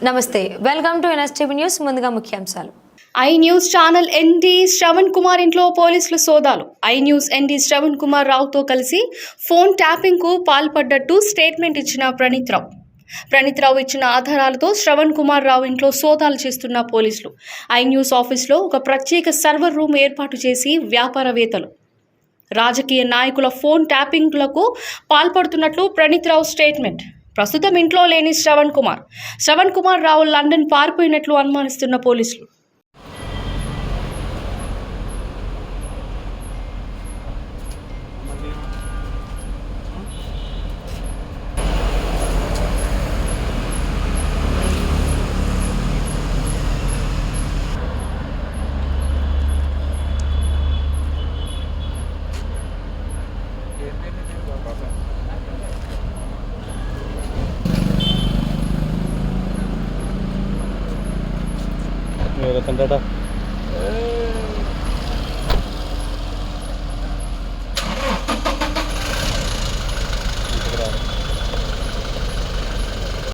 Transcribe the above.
నమస్తే, welcome to NSTV news. ముందుగా ముఖ్యాంశాలు. I news channel MD Shravan Kumar ఇంట్లో పోలీసులు సోదాలు. I news MD Shravan Kumar రావుతో కలిసి ఫోన్ ట్యాపింగ్ కు పాల్పడ్డట్టు స్టేట్మెంట్ ఇచ్చిన ప్రణీత్ రావు ఇచ్చిన ఆధారాలతో శ్రవణ్ కుమార్ రావు ఇంట్లో సోదాలు చేస్తున్న పోలీసులు ఐ న్యూస్ ఆఫీస్లో ఒక ప్రత్యేక సర్వర్ రూమ్ ఏర్పాటు చేసి వ్యాపారవేత్తలు, రాజకీయ నాయకుల ఫోన్ ట్యాపింగ్లకు పాల్పడుతున్నట్లు ప్రణీత్ రావు స్టేట్మెంట్. ప్రస్తుతం ఇంట్లో లేని శ్రవణ్ కుమార్ రావు లండన్ పారిపోయినట్లు అనుమానిస్తున్న పోలీసులు. रतन टाटा